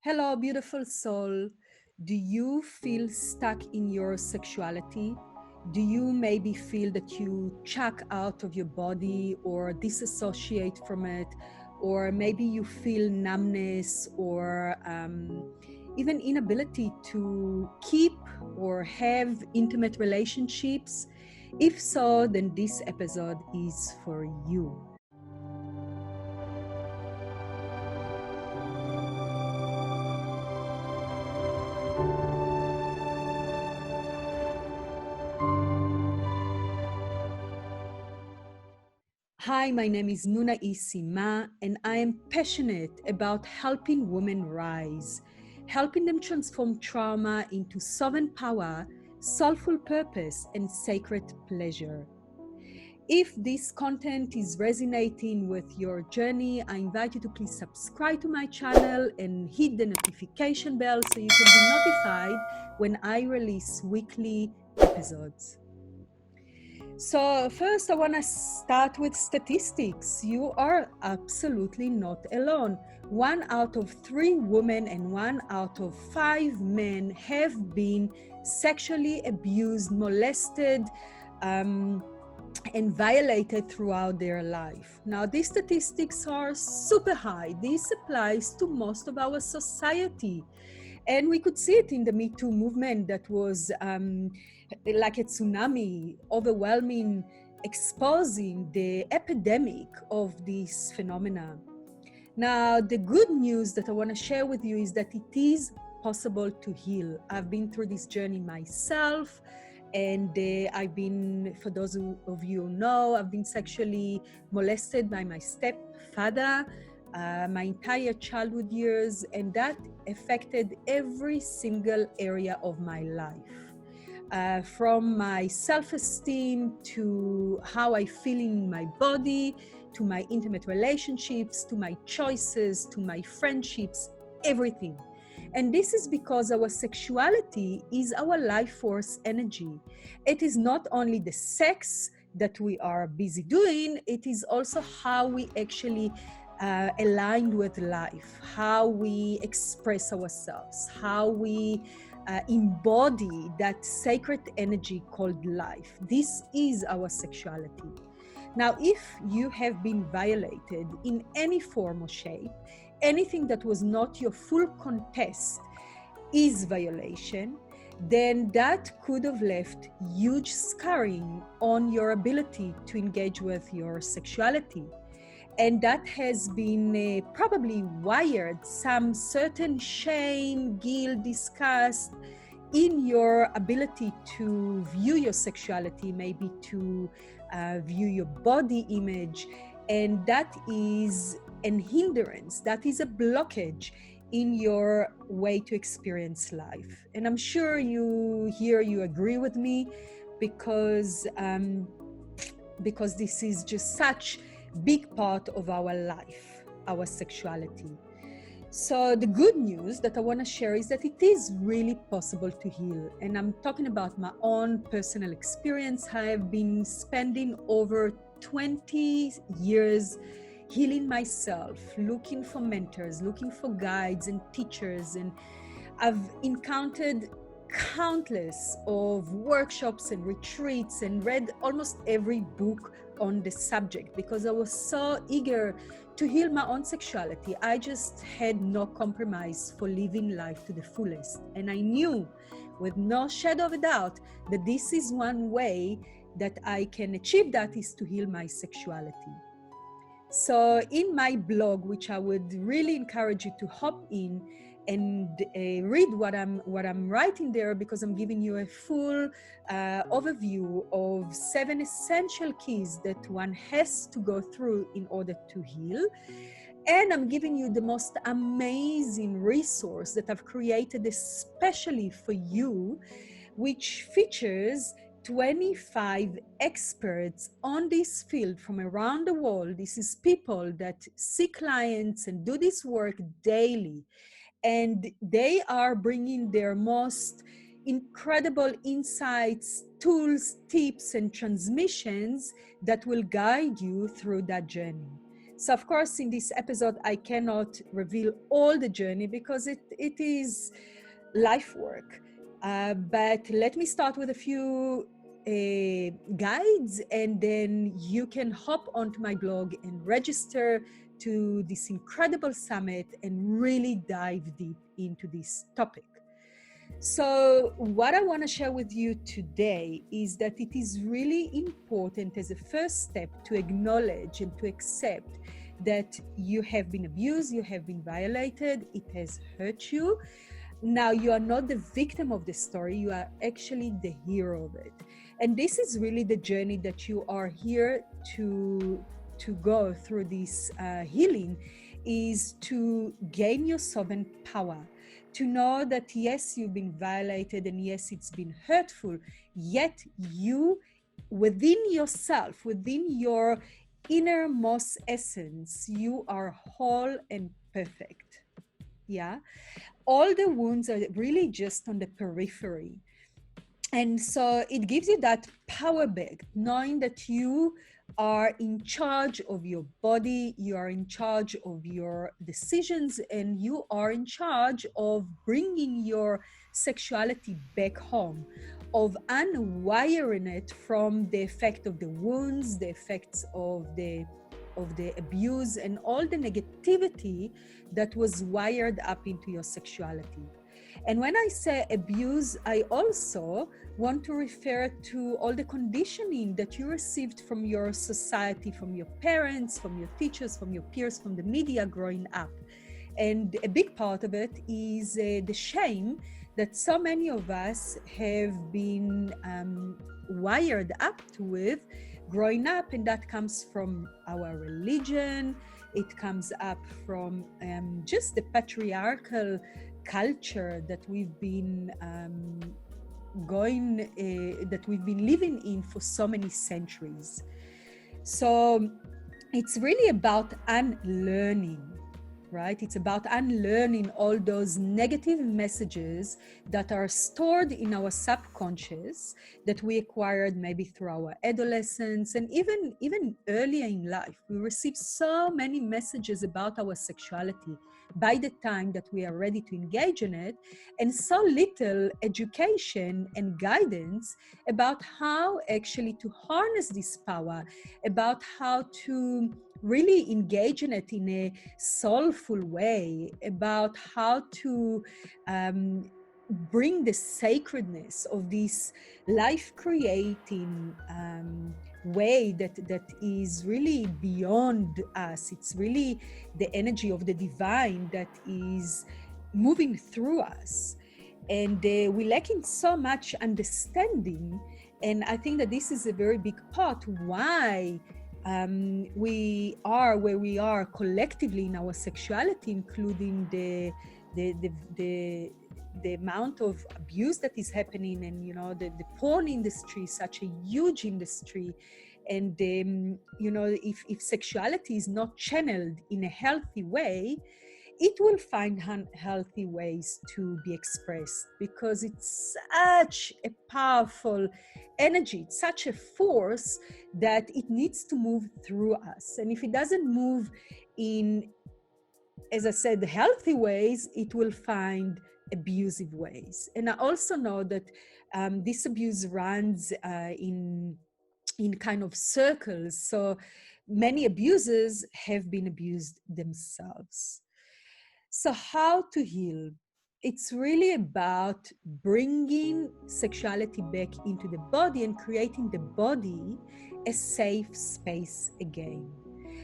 Hello, beautiful soul. Do you feel stuck in your sexuality? Do you maybe feel that you check out of your body or disassociate from it? Or maybe you feel numbness or even inability to keep or have intimate relationships? If so, then this episode is for you. Hi, my name is Nuna Isima, and I am passionate about helping women rise, helping them transform trauma into sovereign power, soulful purpose, and sacred pleasure. If this content is resonating with your journey, I invite you to please subscribe to my channel and hit the notification bell so you can be notified when I release weekly episodes. So first, I want to start with statistics. You are absolutely not alone. 1 out of 3 women and 1 out of 5 men have been sexually abused, molested, and violated throughout their life. Now, these statistics are super high. This applies to most of our society. And we could see it in the Me Too movement that was like a tsunami, overwhelming, exposing the epidemic of this phenomena. Now, the good news that I want to share with you is that it is possible to heal. I've been through this journey myself, and I've been, for those of you who know, I've been sexually molested by my stepfather my entire childhood years, and that affected every single area of my life. From my self-esteem to how I feel in my body, to my intimate relationships, to my choices, to my friendships, everything. And this is because our sexuality is our life force energy. It is not only the sex that we are busy doing, it is also how we actually aligned with life, how we express ourselves, how we embody that sacred energy called life. This is our sexuality. Now, if you have been violated in any form or shape, anything that was not your full contest is violation, then that could have left huge scarring on your ability to engage with your sexuality. And that has been probably wired some certain shame, guilt, disgust in your ability to view your sexuality, maybe to view your body image. And that is an hindrance, that is a blockage in your way to experience life. And I'm sure you agree with me because this is just such big part of our life, our sexuality. So the good news that I want to share is that it is really possible to heal. And I'm talking about my own personal experience. I have been spending over 20 years healing myself, looking for mentors, looking for guides and teachers. And I've encountered countless of workshops and retreats and read almost every book on the subject because I was so eager to heal my own sexuality. I just had no compromise for living life to the fullest. And I knew with no shadow of a doubt that this is one way that I can achieve that is to heal my sexuality. So in my blog, which I would really encourage you to hop in and read what I'm writing there, because I'm giving you a full overview of 7 essential keys that one has to go through in order to heal. And I'm giving you the most amazing resource that I've created especially for you, which features 25 experts on this field from around the world. This is people that see clients and do this work daily. And they are bringing their most incredible insights, tools, tips, and transmissions that will guide you through that journey. So of course, in this episode, I cannot reveal all the journey because it is life work. But let me start with a few guides, and then you can hop onto my blog and register to this incredible summit and really dive deep into this topic. So what I want to share with you today is that it is really important as a first step to acknowledge and to accept that you have been abused, you have been violated, it has hurt you. Now, you are not the victim of the story, you are actually the hero of it. And this is really the journey that you are here to go through this healing, is to gain your sovereign power. To know that yes, you've been violated and yes, it's been hurtful, yet you, within yourself, within your innermost essence, you are whole and perfect. Yeah. All the wounds are really just on the periphery. And so it gives you that power back, knowing that you are in charge of your body, you are in charge of your decisions, and you are in charge of bringing your sexuality back home, of unwiring it from the effect of the wounds, the effects of the abuse, and all the negativity that was wired up into your sexuality. And when I say abuse, I also want to refer to all the conditioning that you received from your society, from your parents, from your teachers, from your peers, from the media growing up. And a big part of it is the shame that so many of us have been wired up with growing up, and that comes from our religion. It comes up from just the patriarchal culture that we've been that we've been living in for so many centuries. So it's really about unlearning, right? It's about unlearning all those negative messages that are stored in our subconscious that we acquired maybe through our adolescence and even earlier in life. We receive so many messages about our sexuality by the time that we are ready to engage in it, and so little education and guidance about how actually to harness this power, about how to really engage in it in a soulful way, about how to bring the sacredness of this life-creating way that is really beyond us. It's really the energy of the divine that is moving through us. And we lack in so much understanding. And I think that this is a very big part why we are where we are collectively in our sexuality, including the amount of abuse that is happening, and the porn industry is such a huge industry, and if sexuality is not channeled in a healthy way, it will find unhealthy ways to be expressed, because it's such a powerful energy, it's such a force that it needs to move through us. And if it doesn't move in, as I said, the healthy ways, it will find abusive ways. And I also know that this abuse runs in kind of circles. So many abusers have been abused themselves. So how to heal? It's really about bringing sexuality back into the body and creating the body a safe space again.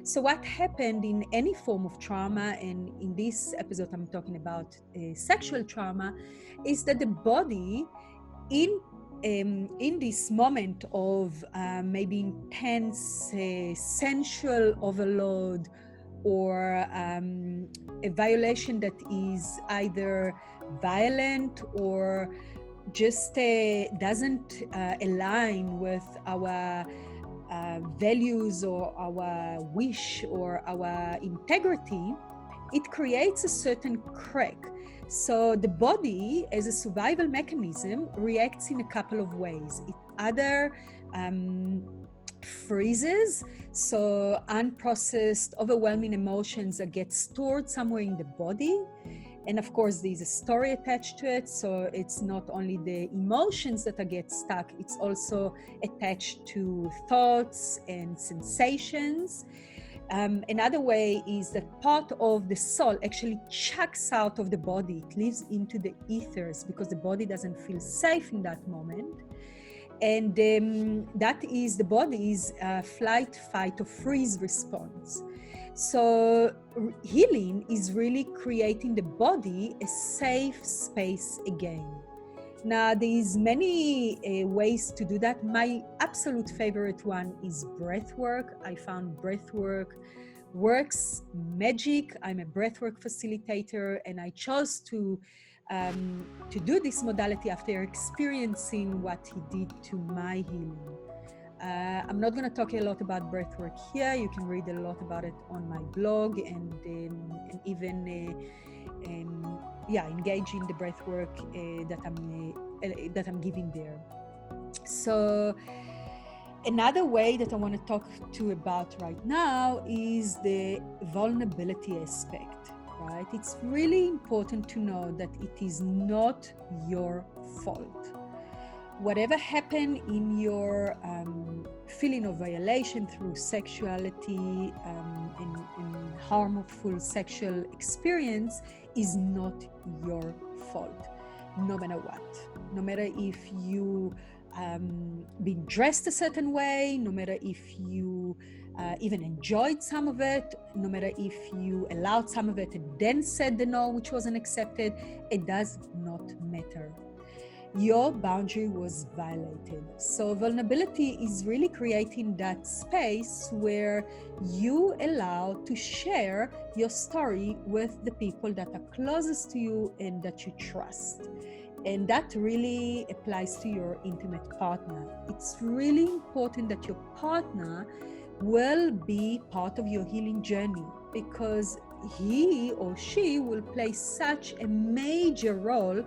So what happened in any form of trauma, and in this episode I'm talking about sexual trauma, is that the body in this moment of maybe intense sensual overload, or a violation that is either violent or just doesn't align with our values or our wish or our integrity, it creates a certain crack. So the body, as a survival mechanism, reacts in a couple of ways. It either freezes. So unprocessed, overwhelming emotions that get stored somewhere in the body. And of course, there's a story attached to it. So it's not only the emotions that get stuck, it's also attached to thoughts and sensations. Another way is that part of the soul actually checks out of the body. It lives into the ethers because the body doesn't feel safe in that moment. And that is the body's flight, fight, or freeze response. So healing is really creating the body a safe space again. Now, there's many ways to do that. My absolute favorite one is breath work. I found breath work works magic. I'm a breathwork facilitator, and I chose to do this modality after experiencing what he did to my healing. I'm not going to talk a lot about breathwork here. You can read a lot about it on my blog, and even engage in the breathwork that I'm giving there. So another way that I want to talk about right now is the vulnerability aspect, right? It's really important to know that it is not your fault. Whatever happened in your feeling of violation through sexuality and harmful sexual experience is not your fault, no matter what. No matter if you been dressed a certain way, no matter if you even enjoyed some of it, no matter if you allowed some of it and then said the no, which wasn't accepted, it does not matter. Your boundary was violated. So vulnerability is really creating that space where you allow to share your story with the people that are closest to you and that you trust. And that really applies to your intimate partner. It's really important that your partner will be part of your healing journey, because he or she will play such a major role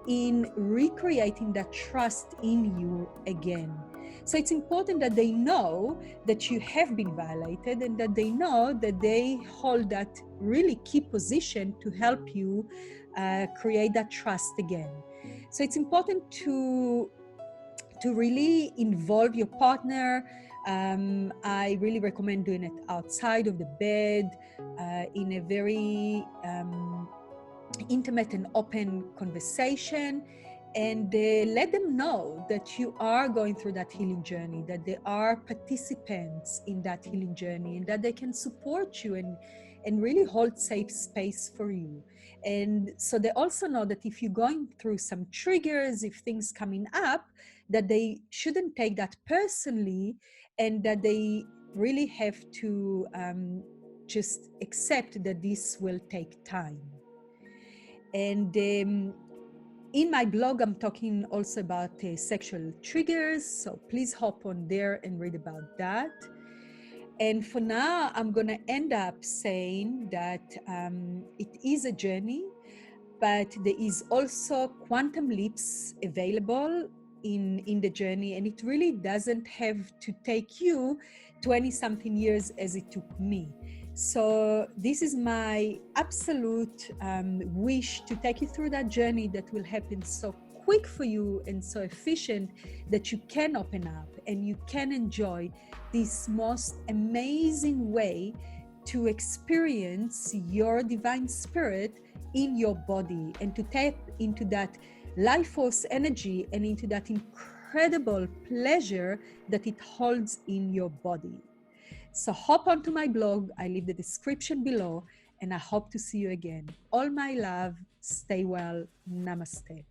in recreating that trust in you again. So it's important that they know that you have been violated, and that they know that they hold that really key position to help you create that trust again. So it's important to really involve your partner. I really recommend doing it outside of the bed, in a very intimate and open conversation, and let them know that you are going through that healing journey, that they are participants in that healing journey, and that they can support you and really hold safe space for you. And so they also know that if you're going through some triggers, if things coming up, that they shouldn't take that personally, and that they really have to just accept that this will take time. And in my blog, I'm talking also about sexual triggers. So please hop on there and read about that. And for now, I'm going to end up saying that it is a journey, but there is also quantum leaps available in the journey. And it really doesn't have to take you 20-something years as it took me. So this is my absolute wish to take you through that journey that will happen so quick for you and so efficient that you can open up and you can enjoy this most amazing way to experience your divine spirit in your body, and to tap into that life force energy and into that incredible pleasure that it holds in your body. So hop onto my blog. I leave the description below, and I hope to see you again. All my love. Stay well. Namaste.